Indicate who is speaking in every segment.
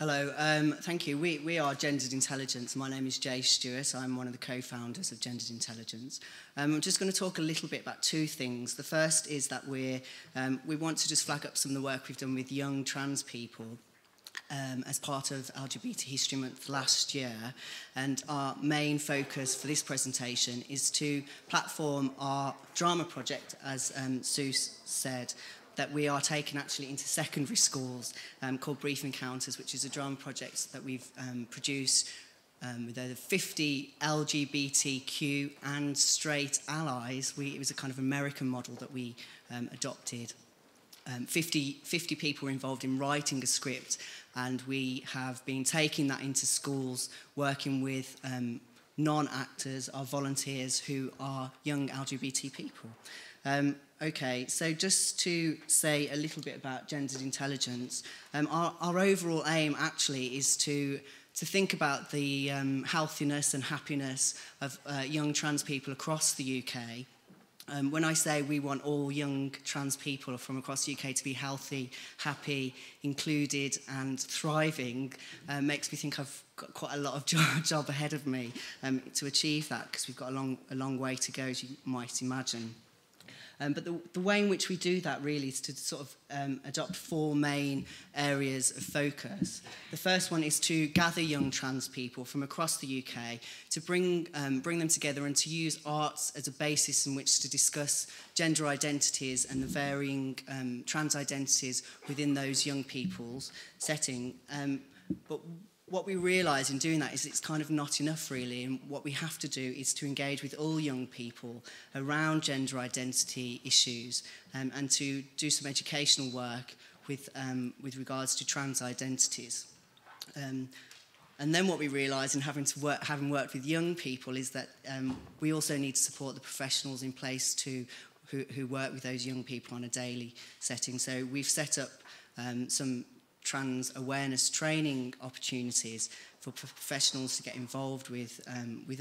Speaker 1: Hello, thank you. We are Gendered Intelligence. My name is Stewart. I'm one of the co-founders of Gendered Intelligence. I'm just going to talk a little bit about two things. The first is that we want to just flag up some of the work we've done with young trans people as part of LGBT History Month last year. And our main focus for this presentation is to platform our drama project, as Sue said, that we are taking actually into secondary schools called Brief Encounters, which is a drama project that we've produced with over 50 LGBTQ and straight allies. It was a kind of American model that we adopted. 50 people were involved in writing a script, and we have been taking that into schools, working with non-actors, our volunteers who are young LGBT people. Okay, so just to say a little bit about Gendered Intelligence, our overall aim actually is to think about the healthiness and happiness of young trans people across the UK. When I say we want all young trans people from across the UK to be healthy, happy, included and thriving, makes me think I've got quite a lot of job ahead of me to achieve that, because we've got a long way to go, as you might imagine. But the way in which we do that really is to sort of adopt four main areas of focus. The first one is to gather young trans people from across the UK, to bring them together and to use arts as a basis in which to discuss gender identities and the varying trans identities within those young people's setting. But what we realise in doing that is it's kind of not enough, really, and what we have to do is to engage with all young people around gender identity issues, and to do some educational work with regards to trans identities. And then what we realise in having worked with young people is that we also need to support the professionals in place who work with those young people on a daily setting. So we've set up some trans awareness training opportunities for professionals to get involved with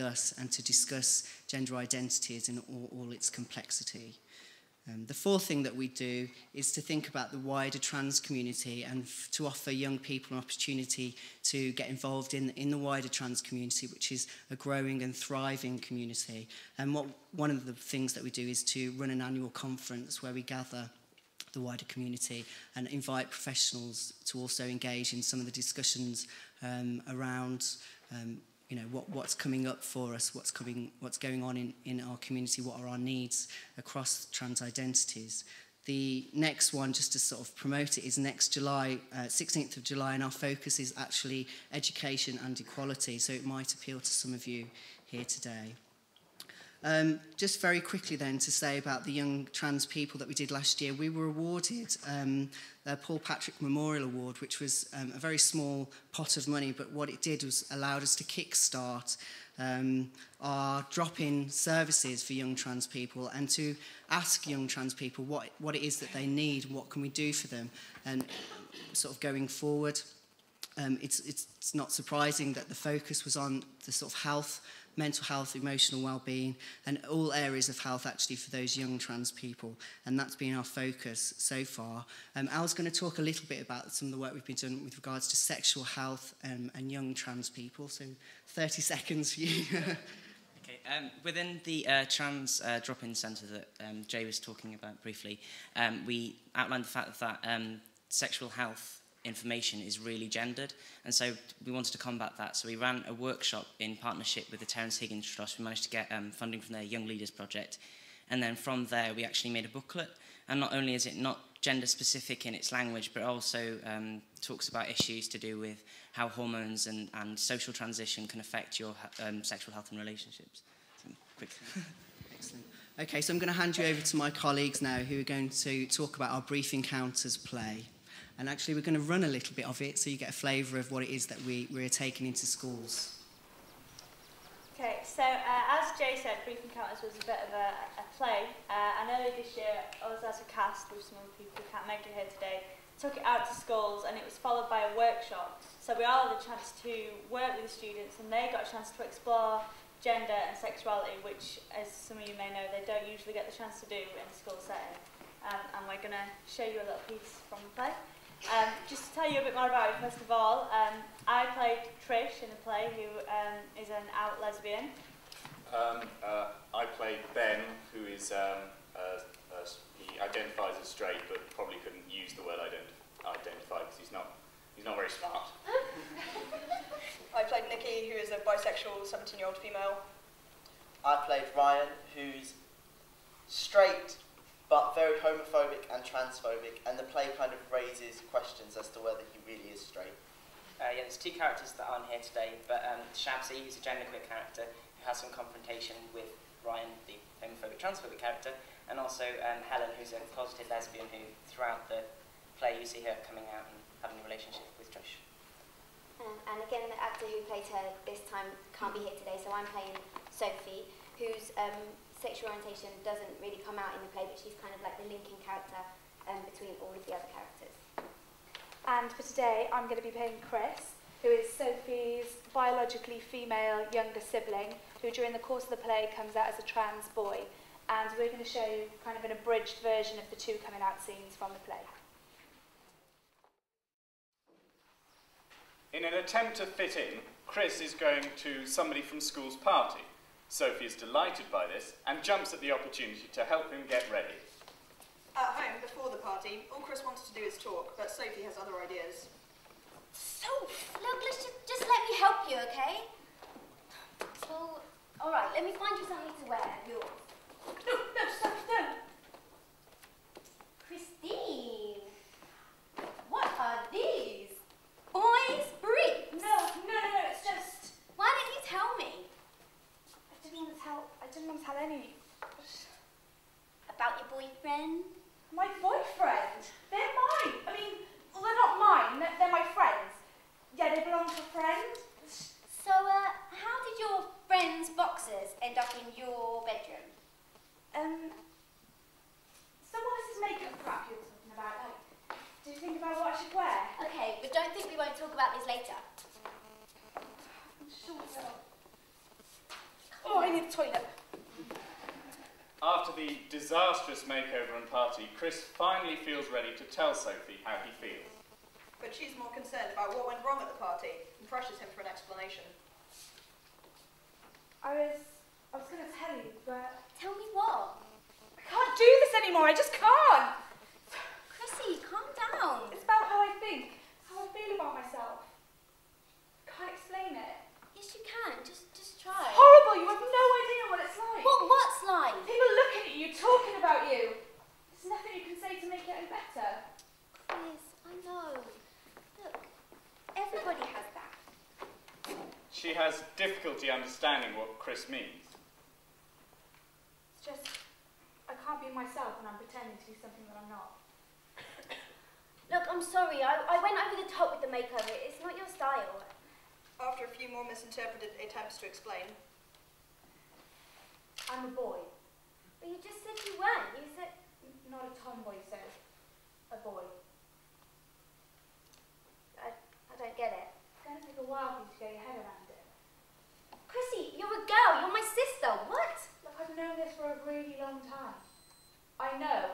Speaker 1: us and to discuss gender identities in all its complexity. The fourth thing that we do is to think about the wider trans community and to offer young people an opportunity to get involved in the wider trans community, which is a growing and thriving community. And one of the things that we do is to run an annual conference where we gather the wider community and invite professionals to also engage in some of the discussions around what's coming up for us, what's going on in our community, what are our needs across trans identities. The next one, just to sort of promote it, is next July, 16th of July, and our focus is actually education and equality, so it might appeal to some of you here today. Just very quickly then to say about the young trans people that we did last year, we were awarded the Paul Patrick Memorial Award, which was a very small pot of money, but what it did was allowed us to kickstart our drop-in services for young trans people and to ask young trans people what it is that they need, what can we do for them, and sort of going forward. It's not surprising that the focus was on the sort of health, mental health, emotional well-being, and all areas of health actually for those young trans people, and that's been our focus so far. Al's going to talk a little bit about some of the work we've been doing with regards to sexual health and young trans people, so 30 seconds for you.
Speaker 2: Okay, within the trans drop-in centre that Jay was talking about briefly, we outlined the fact that sexual health information is really gendered, and so we wanted to combat that. So we ran a workshop in partnership with the Terence Higgins Trust. We managed to get funding from their Young Leaders project, and then from there we actually made a booklet, and not only is it not gender specific in its language, but also talks about issues to do with how hormones and social transition can affect your sexual health and relationships. So, quick.
Speaker 1: Excellent. Okay, so I'm going to hand you over to my colleagues now who are going to talk about our Brief Encounters play. And actually, we're going to run a little bit of it so you get a flavour of what it is that we're taking into schools.
Speaker 3: Okay, so as Jay said, Brief Encounters was a bit of a play. And earlier this year, us as a cast with some other people who can't make it here today, took it out to schools, and it was followed by a workshop. So we all had a chance to work with the students, and they got a chance to explore gender and sexuality, which, as some of you may know, they don't usually get the chance to do in a school setting. And we're going to show you a little piece from the play. Just to tell you a bit more about it, first of all, I played Trish in the play, who is an out lesbian.
Speaker 4: I played Ben, who is he identifies as straight, but probably couldn't use the word identify because he's not very smart.
Speaker 5: I played Nikki, who is a bisexual 17-year-old female.
Speaker 6: I played Ryan, who's straight but very homophobic and transphobic, and the play kind of raises questions as to whether he really is straight.
Speaker 2: Yeah, there's two characters that aren't here today, but Shabsy, who's a genderqueer character, who has some confrontation with Ryan, the homophobic, transphobic character, and also Helen, who's a closeted lesbian who, throughout the play, you see her coming out and having a relationship with Trish.
Speaker 7: And again, the actor who played her this time can't be here today, so I'm playing Sophie, whose sexual orientation doesn't really come out in the play, but she's kind of like the linking character between all of the other characters.
Speaker 3: And for today, I'm going to be playing Chris, who is Sophie's biologically female younger sibling, who during the course of the play comes out as a trans boy. And we're going to show you kind of an abridged version of the two coming out scenes from the play.
Speaker 4: In an attempt to fit in, Chris is going to somebody from school's party. Sophie is delighted by this and jumps at the opportunity to help him get ready.
Speaker 5: At home, before the party, all Chris wanted to do is talk, but Sophie has other ideas.
Speaker 7: Soph, look, just let me help you, okay? So, alright, let me find you something to wear.
Speaker 3: No, Soph, no!
Speaker 7: Christine, what are these? Boys' briefs?
Speaker 3: No, it's just...
Speaker 7: Why didn't you tell me?
Speaker 3: I didn't want to tell any...
Speaker 7: About your boyfriend?
Speaker 3: My boyfriend? They're mine! I mean, well, they're not mine, they're my friends. Yeah, they belong to a friend.
Speaker 7: So, how did your friend's boxers end up in your bedroom?
Speaker 3: So what is this makeup crap you were talking about? Like, did you think about what I should wear?
Speaker 7: Okay, but don't think we won't talk about this later.
Speaker 3: I'm sure so. Oh, I need the toilet.
Speaker 4: After the disastrous makeover and party, Chris finally feels ready to tell Sophie how he feels.
Speaker 5: But she's more concerned about what went wrong at the party and pressures him for an explanation.
Speaker 3: I was going to tell you, but...
Speaker 7: Tell me what?
Speaker 3: I can't do this anymore, I just can't!
Speaker 7: Chrissy, calm down.
Speaker 3: It's about how I think, how I feel about myself. I can't explain it.
Speaker 7: Yes, you can. Just try.
Speaker 3: It's horrible, you have no idea what it's like.
Speaker 7: What's like?
Speaker 3: People looking at you, talking about you. There's nothing you can say to make it any better.
Speaker 7: Chris, I know. Look, everybody has that.
Speaker 4: She has difficulty understanding what Chris means.
Speaker 3: It's just, I can't be myself when I'm pretending to be something that I'm not.
Speaker 7: Look, I'm sorry. I went over the top with the makeover. It's not your style.
Speaker 5: After a few more misinterpreted attempts to explain,
Speaker 3: I'm a boy.
Speaker 7: But you just said you weren't. You said...
Speaker 3: Not a tomboy, so a boy.
Speaker 7: I don't get it.
Speaker 3: It's going to take a while for you to get your head around it.
Speaker 7: Chrissy, you're a girl. You're my sister. What?
Speaker 3: Look, I've known this for a really long time. I know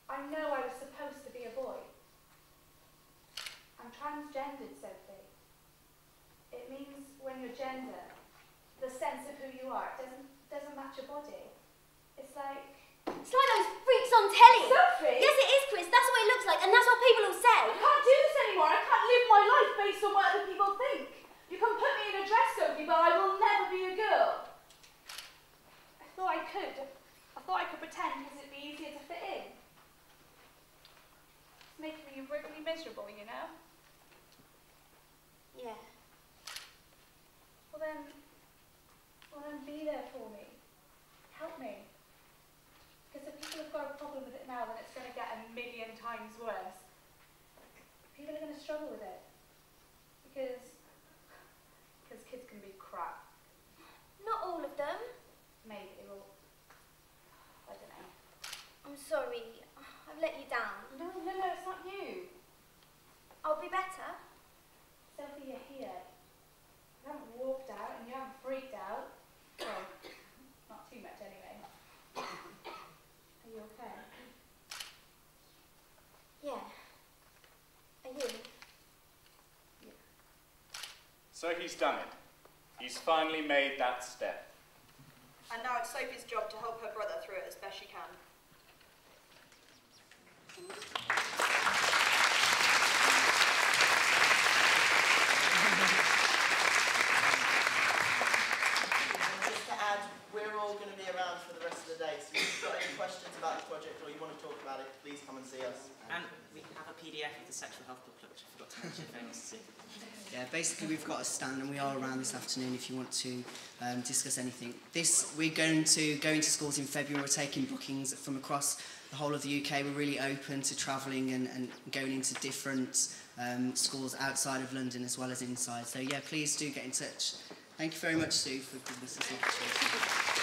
Speaker 3: I was supposed to be a boy. I'm transgendered, Sophie. It means when your gender, the sense of who you are, it doesn't match your body. It's like
Speaker 7: those freaks on telly.
Speaker 3: Sophie!
Speaker 7: Yes, it is, Chris. That's what it looks like, and that's what people will say.
Speaker 3: I can't do this anymore. I can't live my life based on what other people think. You can put me in a dress, Sophie, but I will never be a girl. I thought I could. I thought I could pretend because it'd be easier to fit in. It's making me really miserable, you know?
Speaker 7: Yeah.
Speaker 3: Well then be there for me. Help me. Because if people have got a problem with it now, then it's going to get a million times worse. People are going to struggle with it. Because kids can be crap.
Speaker 7: Not all of them.
Speaker 3: Maybe, or I don't know.
Speaker 7: I'm sorry. I've let you down.
Speaker 3: No, it's not you.
Speaker 7: I'll be better.
Speaker 3: Sophie, you're here. You haven't walked out and you haven't freaked out. Well, not too much anyway. Are you okay?
Speaker 7: Yeah.
Speaker 4: So he's done it. He's finally made that step.
Speaker 5: And now it's Sophie's job to help her brother through it as best she can.
Speaker 6: Just to add, we're all going to be around for the rest of the day, so if you've got any questions about the project or you want to talk about it, please come and see us.
Speaker 2: And we have a PDF of the sexual health booklet, which I forgot to mention if anyone wants to see.
Speaker 1: Yeah, basically we've got a stand and we are around this afternoon if you want to discuss anything. We're going to go into schools in February. We're taking bookings from across the whole of the UK. We're really open to travelling and going into different schools outside of London as well as inside. So yeah, please do get in touch. Thank you very much, Sue, for giving us this opportunity.